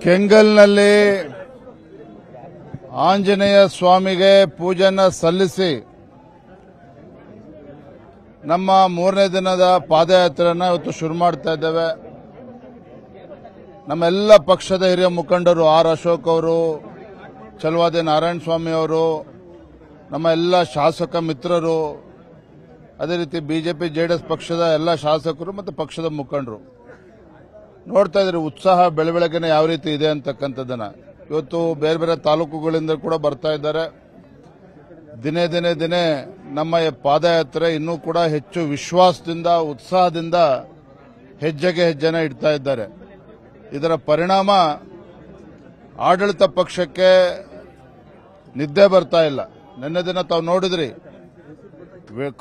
ಕೆಂಗಲ್ನಲ್ಲಿ ಆಂಜನೇಯ ಸ್ವಾಮಿಗೆ ಪೂಜೆಯನ್ನು ಸಲ್ಲಿಸಿ ನಮ್ಮ 3ನೇ ದಿನದ ಪಾದಯಾತ್ರೆಯನ್ನು ಇವತ್ತು ಶುರು ಮಾಡ್ತಾ ಇದ್ದೇವೆ. ನಮ್ಮೆಲ್ಲ ಪಕ್ಷದ ಹಿರಿಯ ಮುಖಂಡರು ಆರ್ ಅಶೋಕ್ ಅವರು, ಚಲವಾದಿ ನಾರಾಯಣ ಸ್ವಾಮಿ ಅವರು, ನಮ್ಮ ಎಲ್ಲ ಶಾಸಕ ಮಿತ್ರರು, ಅದೇ ರೀತಿ ಬಿಜೆಪಿ ಜೆಡಿಎಸ್ ಪಕ್ಷದ ಎಲ್ಲ ಶಾಸಕರು ಮತ್ತು ಪಕ್ಷದ ಮುಖಂಡರು ನೋಡ್ತಾ ಇದ್ರಿ ಉತ್ಸಾಹ ಬೆಳಬೆಳಗ್ಗೆನೆ ಯಾವ ರೀತಿ ಇದೆ ಅಂತಕ್ಕಂಥದ್ದನ್ನ. ಇವತ್ತು ಬೇರೆ ಬೇರೆ ತಾಲೂಕುಗಳಿಂದ ಕೂಡ ಬರ್ತಾ ಇದ್ದಾರೆ. ದಿನೇ ದಿನೇ ದಿನೇ ನಮ್ಮ ಪಾದಯಾತ್ರೆ ಇನ್ನೂ ಕೂಡ ಹೆಚ್ಚು ವಿಶ್ವಾಸದಿಂದ ಉತ್ಸಾಹದಿಂದ ಹೆಜ್ಜೆಗೆ ಹೆಜ್ಜೆನ ಇಡ್ತಾ ಇದ್ದಾರೆ. ಇದರ ಪರಿಣಾಮ ಆಡಳಿತ ಪಕ್ಷಕ್ಕೆ ನಿದ್ದೆ ಬರ್ತಾ ಇಲ್ಲ. ನಿನ್ನೆ ದಿನ ತಾವು ನೋಡಿದ್ರಿ,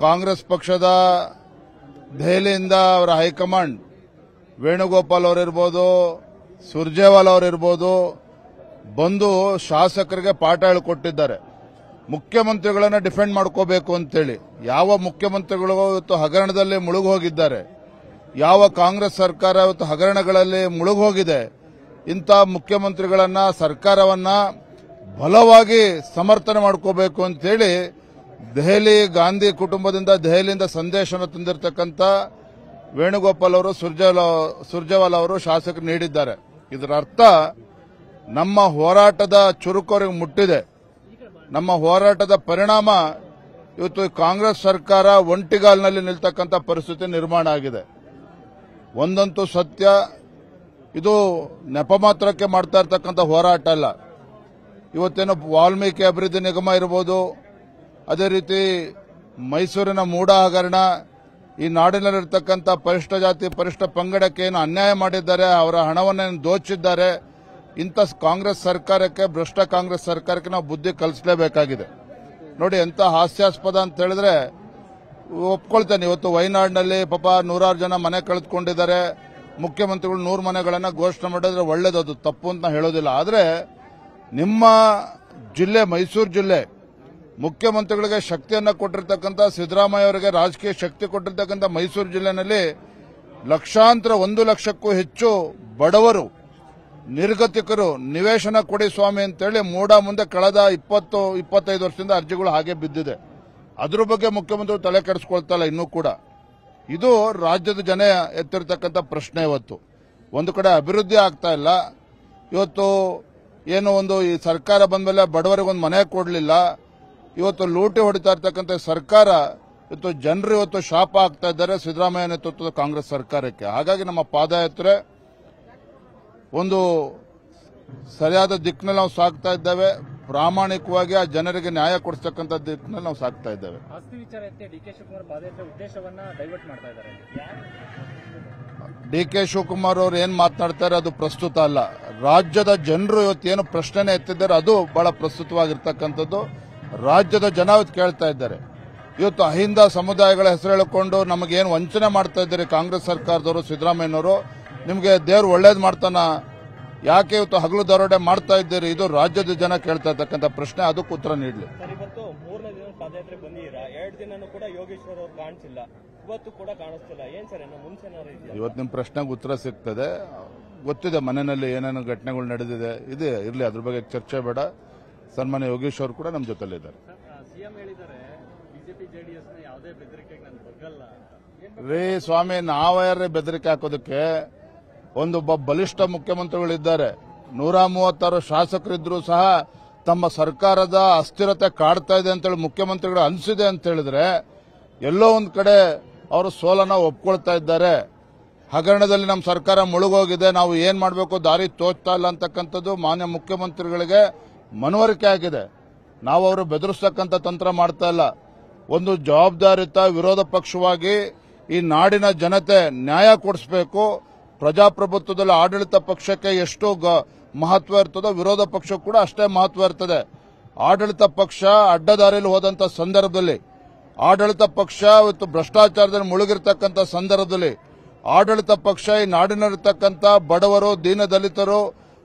ಕಾಂಗ್ರೆಸ್ ಪಕ್ಷದ ದೆಹಲಿಯಿಂದ ಅವರ ಹೈಕಮಾಂಡ್ ವೇಣುಗೋಪಾಲ್ ಅವರಿರ್ಬೋದು, ಸುರ್ಜೇವಾಲಾ ಅವರಿರ್ಬೋದು ಬಂದು ಶಾಸಕರಿಗೆ ಪಾಠ ಹೇಳಿಕೊಟ್ಟಿದ್ದಾರೆ. ಮುಖ್ಯಮಂತ್ರಿಗಳನ್ನ ಡಿಫೆಂಡ್ ಮಾಡ್ಕೋಬೇಕು ಅಂತೇಳಿ. ಯಾವ ಮುಖ್ಯಮಂತ್ರಿಗಳು ಇವತ್ತು ಹಗರಣದಲ್ಲಿ ಮುಳುಗೋಗಿದ್ದಾರೆ, ಯಾವ ಕಾಂಗ್ರೆಸ್ ಸರ್ಕಾರ ಇವತ್ತು ಹಗರಣಗಳಲ್ಲಿ ಮುಳುಗೋಗಿದೆ, ಇಂಥ ಮುಖ್ಯಮಂತ್ರಿಗಳನ್ನ ಸರ್ಕಾರವನ್ನ ಬಲವಾಗಿ ಸಮರ್ಥನೆ ಮಾಡ್ಕೋಬೇಕು ಅಂತೇಳಿ ದೆಹಲಿ ಗಾಂಧಿ ಕುಟುಂಬದಿಂದ ದೆಹಲಿಯಿಂದ ಸಂದೇಶವನ್ನು ತಂದಿರತಕ್ಕಂಥ ವೇಣುಗೋಪಾಲ್ ಅವರು, ಸುರ್ಜೇವಾಲಾ ಅವರು ಶಾಸಕರು ನೀಡಿದ್ದಾರೆ. ಇದರ ಅರ್ಥ ನಮ್ಮ ಹೋರಾಟದ ಚುರುಕು ಅವರಿಗೆ ಮುಟ್ಟಿದೆ. ನಮ್ಮ ಹೋರಾಟದ ಪರಿಣಾಮ ಇವತ್ತು ಕಾಂಗ್ರೆಸ್ ಸರ್ಕಾರ ಒಂಟಿಗಾಲಿನಲ್ಲಿ ನಿಲ್ತಕ್ಕಂಥ ಪರಿಸ್ಥಿತಿ ನಿರ್ಮಾಣ ಆಗಿದೆ. ಒಂದಂತೂ ಸತ್ಯ, ಇದು ನೆಪ ಮಾತ್ರಕ್ಕೆ ಮಾಡ್ತಾ ಇರ್ತಕ್ಕಂಥ ಹೋರಾಟ ಅಲ್ಲ. ಇವತ್ತೇನು ವಾಲ್ಮೀಕಿ ಅಭಿವೃದ್ಧಿ ನಿಗಮ ಇರಬಹುದು, ಅದೇ ರೀತಿ ಮೈಸೂರಿನ ಮೂಡ ಹಗರಣ, ಈ ನಾಡಿನಲ್ಲಿರ್ತಕ್ಕಂಥ ಪರಿಷ್ಠ ಜಾತಿ ಪರಿಷ್ಠ ಪಂಗಡಕ್ಕೆ ಏನು ಅನ್ಯಾಯ ಮಾಡಿದ್ದಾರೆ, ಅವರ ಹಣವನ್ನು ದೋಚಿದ್ದಾರೆ. ಇಂಥ ಕಾಂಗ್ರೆಸ್ ಸರ್ಕಾರಕ್ಕೆ, ಭ್ರಷ್ಟ ಕಾಂಗ್ರೆಸ್ ಸರ್ಕಾರಕ್ಕೆ ನಾವು ಬುದ್ಧಿ ಕಲಿಸಲೇಬೇಕಾಗಿದೆ. ನೋಡಿ ಎಂತ ಹಾಸ್ಯಾಸ್ಪದ ಅಂತ ಹೇಳಿದ್ರೆ, ಒಪ್ಕೊಳ್ತೇನೆ, ಇವತ್ತು ವಯನಾಡಿನಲ್ಲಿ ಪಾಪ 100 ಜನ ಮನೆ ಕಳೆದುಕೊಂಡಿದ್ದಾರೆ. ಮುಖ್ಯಮಂತ್ರಿಗಳು 100 ಮನೆಗಳನ್ನ ಘೋಷಣೆ ಮಾಡಿದ್ರೆ ಒಳ್ಳೇದದು, ತಪ್ಪು ಅಂತ ಹೇಳೋದಿಲ್ಲ. ಆದರೆ ನಿಮ್ಮ ಜಿಲ್ಲೆ ಮೈಸೂರು ಜಿಲ್ಲೆ ಮುಖ್ಯಮಂತ್ರಿಗಳಿಗೆ ಶಕ್ತಿಯನ್ನು ಕೊಟ್ಟಿರ್ತಕ್ಕಂಥ ಸಿದ್ದರಾಮಯ್ಯ ಅವರಿಗೆ ರಾಜಕೀಯ ಶಕ್ತಿ ಕೊಟ್ಟಿರ್ತಕ್ಕಂಥ ಮೈಸೂರು ಜಿಲ್ಲೆನಲ್ಲಿ ಲಕ್ಷಾಂತರ 1 ಲಕ್ಷಕ್ಕೂ ಹೆಚ್ಚು ಬಡವರು ನಿರ್ಗತಿಕರು ನಿವೇಶನ ಕೊಡಿ ಸ್ವಾಮಿ ಅಂತೇಳಿ ಮೂಡ ಮುಂದೆ ಕಳೆದ 20-25 ವರ್ಷದಿಂದ ಅರ್ಜಿಗಳು ಹಾಗೆ ಬಿದ್ದಿದೆ. ಅದ್ರ ಬಗ್ಗೆ ಮುಖ್ಯಮಂತ್ರಿಗಳು ತಲೆ ಕೆಡಿಸ್ಕೊಳ್ತಾ ಇಲ್ಲ ಇನ್ನೂ ಕೂಡ. ಇದು ರಾಜ್ಯದ ಜನ ಎತ್ತಿರ್ತಕ್ಕಂಥ ಪ್ರಶ್ನೆ. ಇವತ್ತು ಒಂದು ಕಡೆ ಅಭಿವೃದ್ಧಿ ಆಗ್ತಾ ಇಲ್ಲ. ಇವತ್ತು ಏನು ಒಂದು ಈ ಸರ್ಕಾರ ಬಂದ ಮೇಲೆ ಬಡವರಿಗೊಂದು ಮನೆ ಕೊಡಲಿಲ್ಲ. ಇವತ್ತು ಲೂಟಿ ಹೊಡಿತಾ ಇರ್ತಕ್ಕಂಥ ಸರ್ಕಾರ, ಇವತ್ತು ಜನರು ಇವತ್ತು ಶಾಪ ಆಗ್ತಾ ಇದ್ದಾರೆ ಸಿದ್ದರಾಮಯ್ಯ ನೇತೃತ್ವದ ಕಾಂಗ್ರೆಸ್ ಸರ್ಕಾರಕ್ಕೆ. ಹಾಗಾಗಿ ನಮ್ಮ ಪಾದಯಾತ್ರೆ ಒಂದು ಸರಿಯಾದ ದಿಕ್ಕಿನಲ್ಲಿ ನಾವು ಸಾಗ್ತಾ ಇದ್ದೇವೆ. ಪ್ರಾಮಾಣಿಕವಾಗಿ ಆ ಜನರಿಗೆ ನ್ಯಾಯ ಕೊಡಿಸತಕ್ಕಂಥ ದಿಕ್ಕಿನಲ್ಲಿ ನಾವು ಸಾಗ್ತಾ ಇದ್ದೇವೆ. ಆಸ್ತಿ ವಿಚಾರ ಡಿಕೆ ಶಿವಕುಮಾರ್ ಪಾದಯಾತ್ರೆ ಉದ್ದೇಶವನ್ನ ಡೈವರ್ಟ್ ಮಾಡ್ತಾ ಇದ್ದಾರೆ. ಡಿಕೆ ಶಿವಕುಮಾರ್ ಅವರು ಏನ್ ಮಾತನಾಡ್ತಾರೆ ಅದು ಪ್ರಸ್ತುತ ಅಲ್ಲ. ರಾಜ್ಯದ ಜನರು ಇವತ್ತೇನು ಪ್ರಶ್ನೆನೇ ಎತ್ತಿದ್ದಾರೆ ಅದು ಬಹಳ ಪ್ರಸ್ತುತವಾಗಿರ್ತಕ್ಕಂಥದ್ದು. ರಾಜ್ಯದ ಜನ ಇವತ್ತು ಕೇಳ್ತಾ ಇದ್ದಾರೆ. ಇವತ್ತು ಅಹಿಂದ ಸಮುದಾಯಗಳ ಹೆಸರು ಹೇಳಿಕೊಂಡು ನಮಗೇನು ವಂಚನೆ ಮಾಡ್ತಾ ಇದ್ದಾರೆ ಕಾಂಗ್ರೆಸ್ ಸರ್ಕಾರದವರು, ಸಿದ್ದರಾಮಯ್ಯನವರು. ನಿಮಗೆ ದೇವರು ಒಳ್ಳೇದು ಮಾಡ್ತಾನ, ಯಾಕೆ ಇವತ್ತು ಹಗಲು ದರೋಡೆ ಮಾಡ್ತಾ ಇದ್ದೀರಿ? ಇದು ರಾಜ್ಯದ ಜನ ಕೇಳ್ತಾ ಇರ್ತಕ್ಕಂಥ ಪ್ರಶ್ನೆ. ಅದಕ್ಕೆ ಉತ್ತರ ನೀಡಲಿ. ಇವತ್ತು 3ನೇ ದಿನ ಪಾದಯಾತ್ರೆ ಬಂದಿದ್ದೀರಾ, 2 ದಿನನೂ ಕೂಡ ಯೋಗೇಶ್ವರ್ ಅವರು ಕಾಣಿಸಿಲ್ಲ, ಇವತ್ತು ಕೂಡ ಕಾಣಿಸ್ತಿಲ್ಲ. ಏನ್ ಸರ್ ಮುಂಚೆ ಇವತ್ತು ನಿಮ್ಮ ಪ್ರಶ್ನೆಗೆ ಉತ್ತರ ಸಿಗ್ತದೆ. ಗೊತ್ತಿದೆ ಮನೆಯಲ್ಲಿ ಏನೇನು ಘಟನೆಗಳು ನಡೆದಿದೆ. ಇದೆ ಇರಲಿ, ಅದ್ರ ಬಗ್ಗೆ ಚರ್ಚೆ ಬೇಡ. ಸನ್ಮಾನ್ಯ ಯೋಗೇಶ್ ಅವರು ಕೂಡ ನಮ್ಮ ಜೊತೆಲಿದ್ದಾರೆ. ಸಿಎಂ ಹೇಳಿದ್ದಾರೆ ಬಿಜೆಪಿ ಜೆಡಿಎಸ್ ಯಾವುದೇ ಬೆದರಿಕೆಗೆ ನಾನು ಬಗ್ಗಲ್ಲ. ರೇ ಸ್ವಾಮಿ, ನಾವ್ಯಾರೇ ಬೆದರಿಕೆ ಹಾಕೋದಕ್ಕೆ? ಒಂದು ಬಲಿಷ್ಠ ಮುಖ್ಯಮಂತ್ರಿಗಳಿದ್ದಾರೆ, 136 ಶಾಸಕರಿದ್ರು ಸಹ ತಮ್ಮ ಸರ್ಕಾರದ ಅಸ್ಥಿರತೆ ಕಾಡ್ತಾ ಇದೆ ಅಂತೇಳಿ ಮುಖ್ಯಮಂತ್ರಿಗಳು ಅನಿಸಿದೆ ಅಂತ ಹೇಳಿದ್ರೆ ಎಲ್ಲೋ ಒಂದು ಕಡೆ ಅವರು ಸೋಲನ್ನ ಒಪ್ಕೊಳ್ತಾ ಇದ್ದಾರೆ. ಹಗರಣದಲ್ಲಿ ನಮ್ಮ ಸರ್ಕಾರ ಮುಳುಗೋಗಿದೆ, ನಾವು ಏನ್ ಮಾಡಬೇಕು ದಾರಿ ತೋಚ್ತಾ ಇಲ್ಲ ಅಂತಕ್ಕಂಥದ್ದು ಮಾನ್ಯ ಮುಖ್ಯಮಂತ್ರಿಗಳಿಗೆ ಮನವರಿಕೆ ಆಗಿದೆ. ನಾವು ಅವರು ಬೆದರಿಸ್ತಕ್ಕಂಥ ತಂತ್ರ ಮಾಡ್ತಾ ಇಲ್ಲ. ಒಂದು ಜವಾಬ್ದಾರಿಯುತ ವಿರೋಧ ಪಕ್ಷವಾಗಿ ಈ ನಾಡಿನ ಜನತೆ ನ್ಯಾಯ ಕೊಡಿಸಬೇಕು. ಪ್ರಜಾಪ್ರಭುತ್ವದಲ್ಲಿ ಆಡಳಿತ ಪಕ್ಷಕ್ಕೆ ಎಷ್ಟು ಮಹತ್ವ ಇರ್ತದೋ ವಿರೋಧ ಪಕ್ಷಕ್ಕೂ ಕೂಡ ಅಷ್ಟೇ ಮಹತ್ವ ಇರ್ತದೆ. ಆಡಳಿತ ಪಕ್ಷ ಅಡ್ಡದಾರಿಯಲ್ಲಿ ಹೋದಂತ ಸಂದರ್ಭದಲ್ಲಿ, ಆಡಳಿತ ಪಕ್ಷ ಇವತ್ತು ಭ್ರಷ್ಟಾಚಾರದಲ್ಲಿ ಮುಳುಗಿರ್ತಕ್ಕಂಥ ಸಂದರ್ಭದಲ್ಲಿ, ಆಡಳಿತ ಪಕ್ಷ ಈ ನಾಡಿನಲ್ಲಿರ್ತಕ್ಕಂಥ ಬಡವರು, ದೀನದಲಿತರು,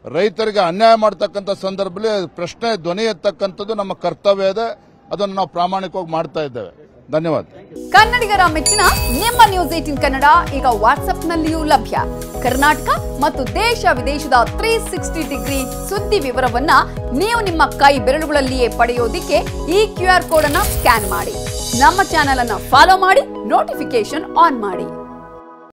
ರೈತರಿಗೆ ಅನ್ಯಾಯ ಮಾಡತಕ್ಕಂಥ ಸಂದರ್ಭದಲ್ಲಿ ಪ್ರಶ್ನೆ ಧ್ವನಿ ಎತ್ತಕ್ಕಂಥದ್ದು ನಮ್ಮ ಕರ್ತವ್ಯ ಇದೆ. ಅದನ್ನು ನಾವು ಪ್ರಾಮಾಣಿಕವಾಗಿ ಮಾಡ್ತಾ ಇದ್ದೇವೆ. ಧನ್ಯವಾದ. ಕನ್ನಡಿಗರ ಮೆಚ್ಚಿನ ನಿಮ್ಮ ನ್ಯೂಸ್ 18 ಕನ್ನಡ ಈಗ ವಾಟ್ಸ್ಆಪ್ನಲ್ಲಿಯೂ ಲಭ್ಯ. ಕರ್ನಾಟಕ ಮತ್ತು ದೇಶ ವಿದೇಶದ 360 ಡಿಗ್ರಿ ಸುದ್ದಿ ವಿವರವನ್ನ ನೀವು ನಿಮ್ಮ ಕೈ ಬೆರಳುಗಳಲ್ಲಿಯೇ ಪಡೆಯೋದಿಕ್ಕೆ ಈ QR ಕೋಡ್ ಅನ್ನ ಸ್ಕ್ಯಾನ್ ಮಾಡಿ. ನಮ್ಮ ಚಾನೆಲ್ ಅನ್ನ ಫಾಲೋ ಮಾಡಿ, ನೋಟಿಫಿಕೇಶನ್ ಆನ್ ಮಾಡಿ.